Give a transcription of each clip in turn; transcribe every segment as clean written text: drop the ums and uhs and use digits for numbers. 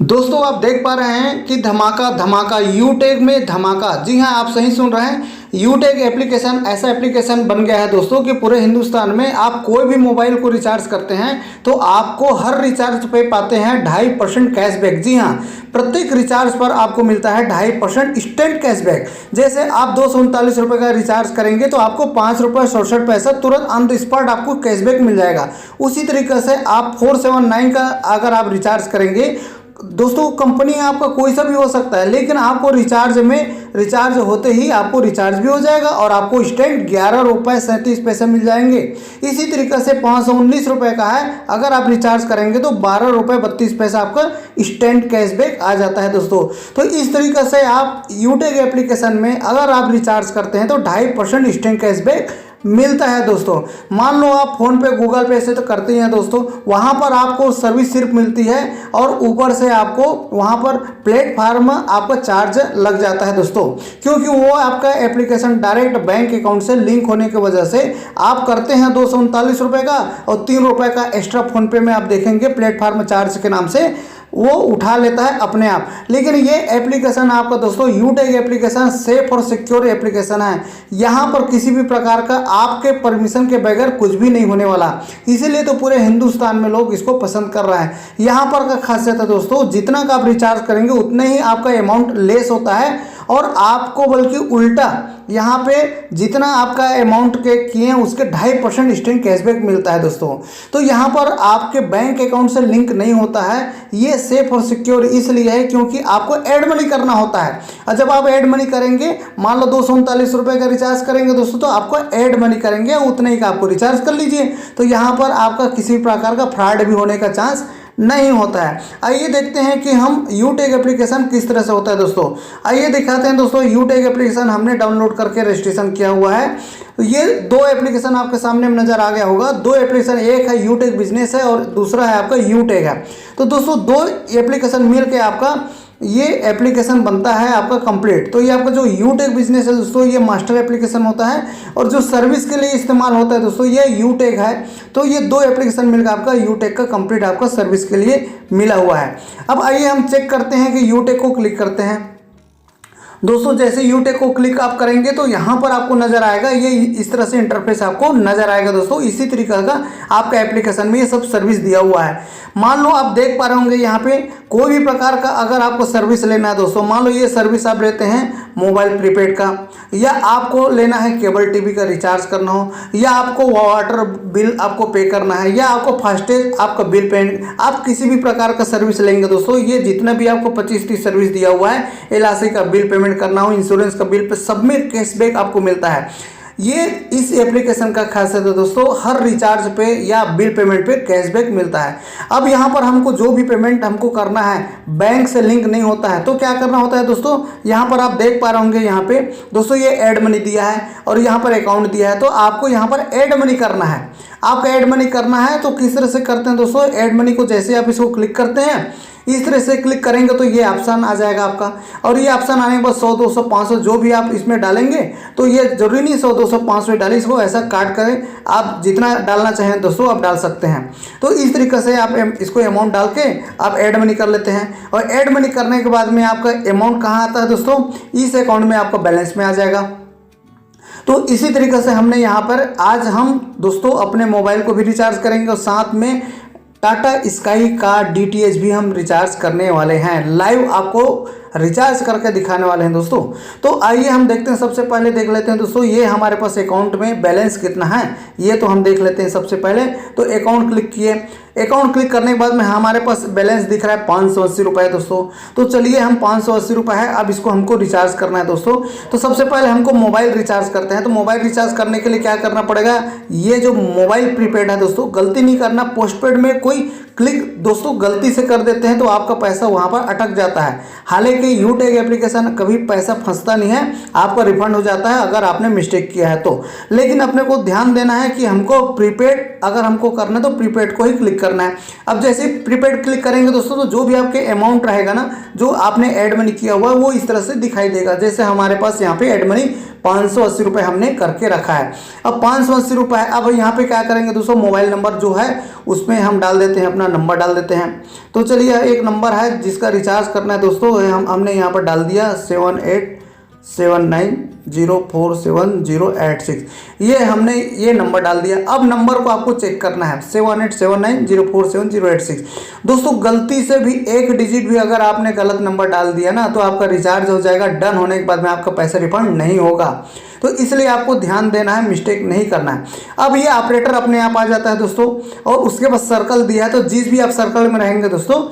दोस्तों आप देख पा रहे हैं कि धमाका धमाका यूटेक में धमाका। जी हाँ, आप सही सुन रहे हैं। यूटेक एप्लीकेशन ऐसा एप्लीकेशन बन गया है दोस्तों कि पूरे हिंदुस्तान में आप कोई भी मोबाइल को रिचार्ज करते हैं तो आपको हर रिचार्ज पे पाते हैं 2.5% कैशबैक। जी हाँ, प्रत्येक रिचार्ज पर आपको मिलता है 2.5% इंस्टेंट कैशबैक। जैसे आप 239 रुपये का रिचार्ज करेंगे तो आपको 5 रुपये 67 पैसा तुरंत ऑन द स्पॉट आपको कैशबैक मिल जाएगा। उसी तरीके से आप 479 का अगर आप रिचार्ज करेंगे दोस्तों, कंपनी आपका कोई सा भी हो सकता है, लेकिन आपको रिचार्ज होते ही आपको रिचार्ज भी हो जाएगा और आपको इंस्टेंट 11 रुपये 37 पैसे मिल जाएंगे। इसी तरीके से 519 रुपये का है, अगर आप रिचार्ज करेंगे तो 12 रुपये 32 पैसा आपका इंस्टेंट कैशबैक आ जाता है दोस्तों। तो इस तरीके से आप यूटेक एप्लीकेशन में अगर आप रिचार्ज करते हैं तो 2.5% इंस्टेंट कैशबैक मिलता है दोस्तों। मान लो आप फोन पे गूगल पे से तो करते ही हैं दोस्तों, वहाँ पर आपको सर्विस सिर्फ मिलती है और ऊपर से आपको वहाँ पर प्लेटफार्म आपका चार्ज लग जाता है दोस्तों, क्योंकि वो आपका एप्लीकेशन डायरेक्ट बैंक अकाउंट से लिंक होने की वजह से आप करते हैं 239 रुपये का और 3 रुपये का एक्स्ट्रा फोन पे में आप देखेंगे प्लेटफार्म चार्ज के नाम से वो उठा लेता है अपने आप। लेकिन ये एप्लीकेशन आपका दोस्तों यूटेक एप्लीकेशन सेफ और सिक्योर एप्लीकेशन है। यहाँ पर किसी भी प्रकार का आपके परमिशन के बगैर कुछ भी नहीं होने वाला, इसीलिए तो पूरे हिंदुस्तान में लोग इसको पसंद कर रहे हैं। यहाँ पर का खासियत है दोस्तों, जितना का आप रिचार्ज करेंगे उतने ही आपका अमाउंट लेस होता है और आपको बल्कि उल्टा यहाँ पे जितना आपका अमाउंट के किए हैं उसके 2.5% इंस्टेंट कैशबैक मिलता है दोस्तों। तो यहाँ पर आपके बैंक अकाउंट से लिंक नहीं होता है। ये सेफ और सिक्योर इसलिए है क्योंकि आपको ऐड मनी करना होता है, और जब आप ऐड मनी करेंगे, मान लो 239 रुपये का रिचार्ज करेंगे दोस्तों, तो आपको ऐड मनी करेंगे उतने ही का आपको रिचार्ज कर लीजिए। तो यहाँ पर आपका किसी प्रकार का फ्रॉड भी होने का चांस नहीं होता है। आइए देखते हैं कि हम यूटेक एप्लीकेशन किस तरह से होता है दोस्तों। आइए दिखाते हैं दोस्तों। यूटेक एप्लीकेशन हमने डाउनलोड करके रजिस्ट्रेशन किया हुआ है। ये दो एप्लीकेशन आपके सामने नजर आ गया होगा। दो एप्लीकेशन, एक है यूटेक बिजनेस है और दूसरा है आपका यूटेक है। तो दोस्तों दो एप्लीकेशन मिल के आपका ये एप्लीकेशन बनता है आपका कंप्लीट। तो ये आपका जो यूटेक बिजनेस है दोस्तों, ये मास्टर एप्लीकेशन होता है और जो सर्विस के लिए इस्तेमाल होता है दोस्तों ये यूटेक है। तो ये दो एप्लीकेशन मिलकर आपका यूटेक का कंप्लीट आपका सर्विस के लिए मिला हुआ है। अब आइए हम चेक करते हैं कि यूटेक को क्लिक करते हैं दोस्तों। जैसे यूटेक को क्लिक आप करेंगे तो यहाँ पर आपको नजर आएगा, ये इस तरह से इंटरफेस आपको नजर आएगा दोस्तों। इसी तरीके का आपका एप्लीकेशन में ये सब सर्विस दिया हुआ है। मान लो आप देख पा रहे होंगे यहाँ पे कोई भी प्रकार का अगर आपको सर्विस लेना है दोस्तों, मान लो ये सर्विस आप लेते हैं मोबाइल प्रीपेड का, या आपको लेना है केबल टीवी का रिचार्ज करना हो, या आपको वाटर बिल आपको पे करना है, या आपको फास्टैग आपका बिल पेमेंट, आप किसी भी प्रकार का सर्विस लेंगे दोस्तों, ये जितना भी आपको 25-30 सर्विस दिया हुआ है, एलआईसी का बिल पेमेंट करना हो, इंश्योरेंस का बिल पे, सब में कैशबैक आपको मिलता है। ये इस एप्लीकेशन का खासियत है दोस्तों, हर रिचार्ज पे या बिल पेमेंट पे कैशबैक मिलता है। अब यहाँ पर हमको जो भी पेमेंट हमको करना है बैंक से लिंक नहीं होता है, तो क्या करना होता है दोस्तों, यहाँ पर आप देख पा रहे होंगे यहाँ पे दोस्तों ये ऐड मनी दिया है और यहाँ पर अकाउंट दिया है। तो आपको यहाँ पर ऐड मनी करना है। आपका ऐड मनी करना है तो किस तरह से करते हैं दोस्तों, ऐड मनी को जैसे आप इसको क्लिक करते हैं, इस तरह से क्लिक करेंगे तो ये ऑप्शन आ जाएगा आपका, और ये ऑप्शन आने के बाद 100, 200, 500 जो भी आप इसमें डालेंगे, तो ये जरूरी नहीं 100, 200, 500 डालें, इसको ऐसा काट करें, आप जितना डालना चाहें दोस्तों आप डाल सकते हैं। तो इस तरीके से आप इसको अमाउंट डाल के आप ऐड मनी कर लेते हैं, और ऐड मनी करने के बाद में आपका अमाउंट कहाँ आता है दोस्तों, इस अकाउंट में आपका बैलेंस में आ जाएगा। तो इसी तरीके से हमने यहाँ पर आज हम दोस्तों अपने मोबाइल को भी रिचार्ज करेंगे और साथ में टाटा स्काई का डीटीएच भी हम रिचार्ज करने वाले हैं। लाइव आपको रिचार्ज करके दिखाने वाले हैं दोस्तों। तो आइए हम देखते हैं, सबसे पहले देख लेते हैं दोस्तों ये हमारे पास अकाउंट में बैलेंस कितना है, ये तो हम देख लेते हैं। सबसे पहले तो अकाउंट क्लिक किए, अकाउंट क्लिक करने के बाद में हमारे पास बैलेंस दिख रहा है 580 रुपये दोस्तों। तो चलिए हम 580 रुपये है, अब इसको हमको रिचार्ज करना है दोस्तों। तो सबसे पहले हमको मोबाइल रिचार्ज करते हैं। तो मोबाइल रिचार्ज करने के लिए क्या करना पड़ेगा, ये जो मोबाइल प्रीपेड है दोस्तों, गलती नहीं करना, पोस्टपेड में कोई क्लिक दोस्तों गलती से कर देते हैं तो आपका पैसा वहाँ पर अटक जाता है। हालांकि यूटेक एप्लीकेशन कभी पैसा फंसता नहीं है, आपका रिफंड हो जाता है अगर आपने मिस्टेक किया है तो। लेकिन अपने को ध्यान देना है कि हमको प्रीपेड अगर हमको करना है तो प्रीपेड को ही क्लिक करना है। अब जैसे प्रीपेड क्लिक करेंगे दोस्तों तो जो भी आपके अमाउंट रहेगा ना, जो आपने ऐड मनी किया हुआ है वो इस तरह से दिखाई देगा। जैसे हमारे पास यहाँ पे ऐड मनी 580 रुपये हमने करके रखा है। अब 580 रुपये है। अब यहाँ पे क्या करेंगे दोस्तों, मोबाइल नंबर जो है उसमें हम डाल देते हैं, अपना नंबर डाल देते हैं। तो चलिए एक नंबर है जिसका रिचार्ज करना है दोस्तों, हमने यहाँ पर डाल दिया 7879047086। ये हमने ये नंबर डाल दिया। अब नंबर को आपको चेक करना है 7879047086। दोस्तों गलती से भी एक डिजिट भी अगर आपने गलत नंबर डाल दिया ना तो आपका रिचार्ज हो जाएगा, डन होने के बाद में आपका पैसा रिफंड नहीं होगा। तो इसलिए आपको ध्यान देना है, मिस्टेक नहीं करना है। अब ये ऑपरेटर अपने आप आ जाता है दोस्तों, और उसके बाद सर्कल दिया है, तो जिस भी आप सर्कल में रहेंगे दोस्तों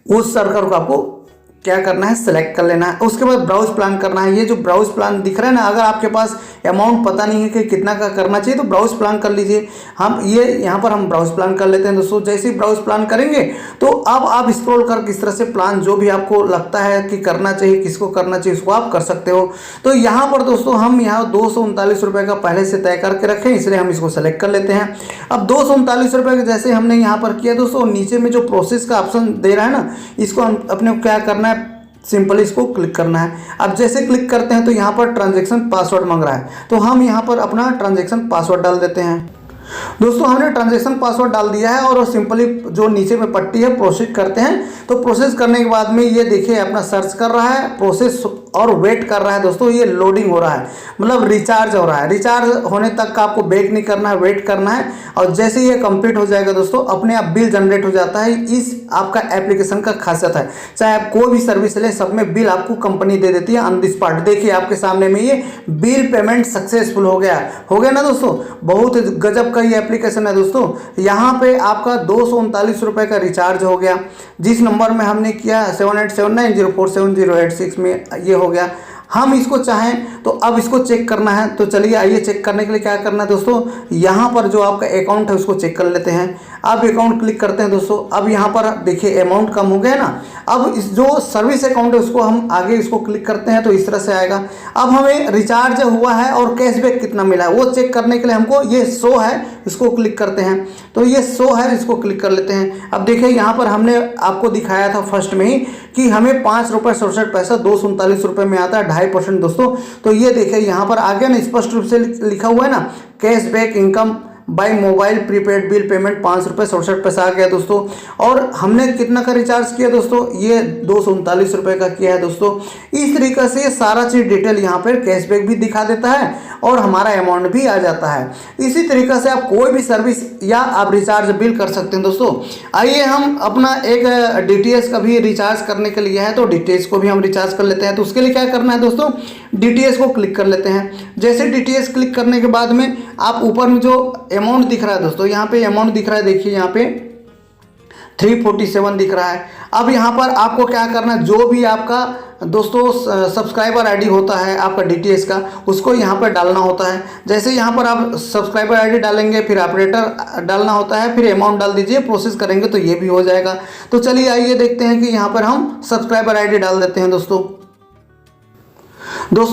उस सर्कल को आपको क्या करना है, सेलेक्ट कर लेना है। उसके बाद ब्राउज प्लान करना है। ये जो ब्राउज प्लान दिख रहा है ना, अगर आपके पास अमाउंट पता नहीं है कि कितना का करना चाहिए तो ब्राउज प्लान कर लीजिए। हम ये यहाँ पर हम ब्राउज प्लान कर लेते हैं दोस्तों। जैसे ही ब्राउज प्लान करेंगे तो अब आप स्क्रॉल कर किस तरह से प्लान जो भी आपको लगता है कि करना चाहिए, किसको करना चाहिए, उसको आप कर सकते हो। तो यहाँ पर दोस्तों हम यहाँ 239 रुपये का पहले से तय करके रखें, इसलिए हम इसको सेलेक्ट कर लेते हैं। अब 239 रुपये का जैसे हमने यहाँ पर किया दोस्तों, नीचे में जो प्रोसेस का ऑप्शन दे रहा है ना, इसको हम अपने क्या करना है, सिंपली इसको क्लिक करना है। अब जैसे क्लिक करते हैं तो यहाँ पर ट्रांजैक्शन पासवर्ड मांग रहा है, तो हम यहाँ पर अपना ट्रांजैक्शन पासवर्ड डाल देते हैं। दोस्तों हमने ट्रांजैक्शन पासवर्ड डाल दिया है और सिंपली जो नीचे में पट्टी है प्रोसेस करते हैं। तो प्रोसेस करने के बाद में ये देखिए अपना सर्च कर रहा है, प्रोसेस और वेट कर रहा है दोस्तों। ये लोडिंग हो रहा है, मतलब रिचार्ज हो रहा है। रिचार्ज होने तक का आपको बैक नहीं करना है, वेट करना है। और जैसे ये कंप्लीट हो जाएगा दोस्तों, अपने आप बिल जनरेट हो जाता है। इस आपका एप्लीकेशन का खासियत है, चाहे आप कोई भी सर्विस ले, सब में बिल आपको कंपनी दे देती है ऑन द स्पॉट। देखिए आपके सामने में ये बिल पेमेंट सक्सेसफुल हो गया ना दोस्तों। बहुत गजब का ये एप्लीकेशन है दोस्तों। यहाँ पे आपका 239 रुपये का रिचार्ज हो गया, जिस नंबर में हमने किया 7879047086 में ये हो गया। हम इसको चाहें तो अब इसको चेक करना है, तो चलिए आइए चेक करने के लिए क्या करना है दोस्तों, यहाँ पर जो आपका अकाउंट है उसको चेक कर लेते हैं। अब अकाउंट क्लिक करते हैं दोस्तों। अब यहाँ पर देखिए अमाउंट कम हो गया ना। अब इस जो सर्विस अकाउंट है उसको हम आगे इसको क्लिक करते हैं तो इस तरह से आएगा। अब हमें रिचार्ज हुआ है और कैशबैक कितना मिला है वो चेक करने के लिए हमको ये शो है, इसको क्लिक करते हैं। तो ये शो है, इसको क्लिक कर लेते हैं। अब देखिए यहाँ पर हमने आपको दिखाया था फर्स्ट में ही कि हमें 5 रुपये 67 पैसा 239 रुपये में आता है 2.5% दोस्तों। तो ये देखिए यहाँ पर आगे ना स्पष्ट रूप से लिखा हुआ है ना, cashback income by mobile prepaid bill payment 5 रुपये 67 पैसा आ गया दोस्तों। और हमने कितना का रिचार्ज किया दोस्तों, ये 239 रुपये का किया है दोस्तों। इस तरीके से सारा चीज़ डिटेल यहाँ पर कैशबैक भी दिखा देता है और हमारा अमाउंट भी आ जाता है। इसी तरीके से आप कोई भी सर्विस या आप रिचार्ज बिल कर सकते हैं दोस्तों। आइए हम अपना एक DTH का भी रिचार्ज करने के लिए है, तो DTH को भी हम रिचार्ज कर लेते हैं। तो उसके लिए क्या करना है दोस्तों, DTH को क्लिक कर लेते हैं। जैसे DTH क्लिक करने के बाद में आप ऊपर में जो अमाउंट दिख रहा है दोस्तों, यहाँ पे अमाउंट दिख रहा है, देखिए यहाँ पे 347 दिख रहा है। अब यहाँ पर आपको क्या करना है, जो भी आपका दोस्तों सब्सक्राइबर आईडी होता है आपका DTH का, उसको यहाँ पर डालना होता है। जैसे यहाँ पर आप सब्सक्राइबर आईडी डालेंगे, फिर ऑपरेटर डालना होता है, फिर अमाउंट डाल दीजिए, प्रोसेस करेंगे तो ये भी हो जाएगा। तो चलिए आइए देखते हैं कि यहाँ पर हम सब्सक्राइबर आईडी डाल देते हैं दोस्तों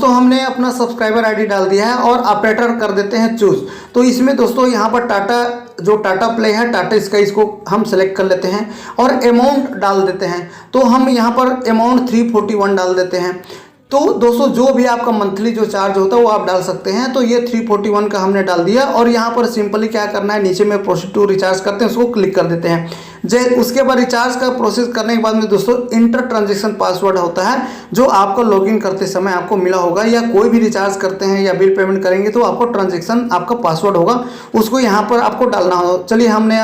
हमने अपना सब्सक्राइबर आईडी डाल दिया है और ऑपरेटर कर देते हैं चूज। तो इसमें दोस्तों यहाँ पर टाटा प्ले है, टाटा स्काई, इसको हम सेलेक्ट कर लेते हैं और अमाउंट डाल देते हैं। तो हम यहाँ पर अमाउंट 341 डाल देते हैं। तो दोस्तों जो भी आपका मंथली जो चार्ज होता है वो आप डाल सकते हैं। तो ये 341 का हमने डाल दिया और यहाँ पर सिंपली क्या करना है, नीचे में प्रोसीड टू रिचार्ज करते हैं, उसको क्लिक कर देते हैं। उसके बाद रिचार्ज का प्रोसेस करने के बाद में दोस्तों इंटर ट्रांजेक्शन पासवर्ड होता है, जो आपको लॉगिन करते समय आपको मिला होगा, या कोई भी रिचार्ज करते हैं या बिल पेमेंट करेंगे तो आपको ट्रांजेक्शन आपका पासवर्ड होगा, उसको यहाँ पर आपको डालना हो। चलिए हमने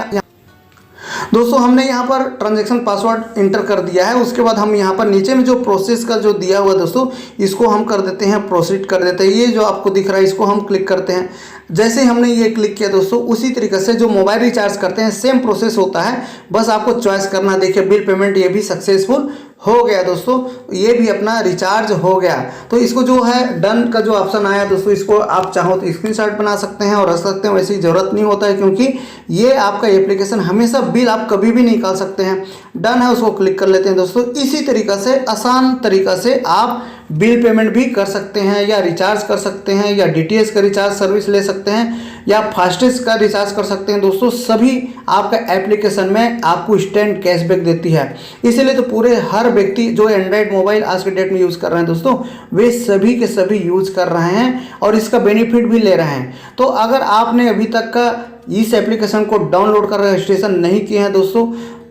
यहाँ पर ट्रांजैक्शन पासवर्ड इंटर कर दिया है। उसके बाद हम यहाँ पर नीचे में जो प्रोसेस का जो दिया हुआ दोस्तों, इसको हम कर देते हैं, प्रोसीड कर देते हैं। ये जो आपको दिख रहा है इसको हम क्लिक करते हैं। जैसे हमने ये क्लिक किया दोस्तों, उसी तरीके से जो मोबाइल रिचार्ज करते हैं सेम प्रोसेस होता है, बस आपको चॉइस करना। देखिए बिल पेमेंट ये भी सक्सेसफुल हो गया दोस्तों, ये भी अपना रिचार्ज हो गया। तो इसको जो है डन का जो ऑप्शन आया दोस्तों, इसको आप चाहो तो स्क्रीनशॉट बना सकते हैं और रख सकते हैं, वैसी ज़रूरत नहीं होता है क्योंकि ये आपका एप्लीकेशन हमेशा बिल आप कभी भी निकाल सकते हैं। डन है, उसको क्लिक कर लेते हैं दोस्तों। इसी तरीक़ा से आसान तरीक़ा से आप बिल पेमेंट भी कर सकते हैं या रिचार्ज कर सकते हैं या डीटीएच का रिचार्ज सर्विस ले सकते हैं या फास्टेस्ट का रिचार्ज कर सकते हैं दोस्तों। सभी आपका एप्लीकेशन में आपको इंस्टेंट कैशबैक देती है। इसीलिए तो पूरे हर व्यक्ति जो एंड्रॉयड मोबाइल आज के डेट में यूज़ कर रहे हैं दोस्तों, वे सभी के सभी यूज़ कर रहे हैं और इसका बेनिफिट भी ले रहे हैं। तो अगर आपने अभी तक का इस एप्लीकेशन को डाउनलोड कर रजिस्ट्रेशन नहीं किए हैं दोस्तों,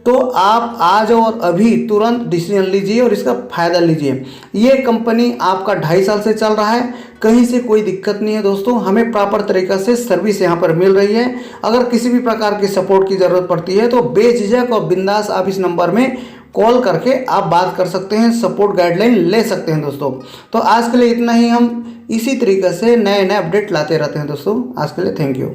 तो आप आज और अभी तुरंत डिसीजन लीजिए और इसका फ़ायदा लीजिए। ये कंपनी आपका 2.5 साल से चल रहा है, कहीं से कोई दिक्कत नहीं है दोस्तों। हमें प्रॉपर तरीक़ा से सर्विस यहाँ पर मिल रही है। अगर किसी भी प्रकार की सपोर्ट की ज़रूरत पड़ती है तो बेझिझक और बिंदास आप इस नंबर में कॉल करके आप बात कर सकते हैं, सपोर्ट गाइडलाइन ले सकते हैं दोस्तों। तो आज के लिए इतना ही। हम इसी तरीके से नए नए अपडेट लाते रहते हैं दोस्तों। आज के लिए थैंक यू।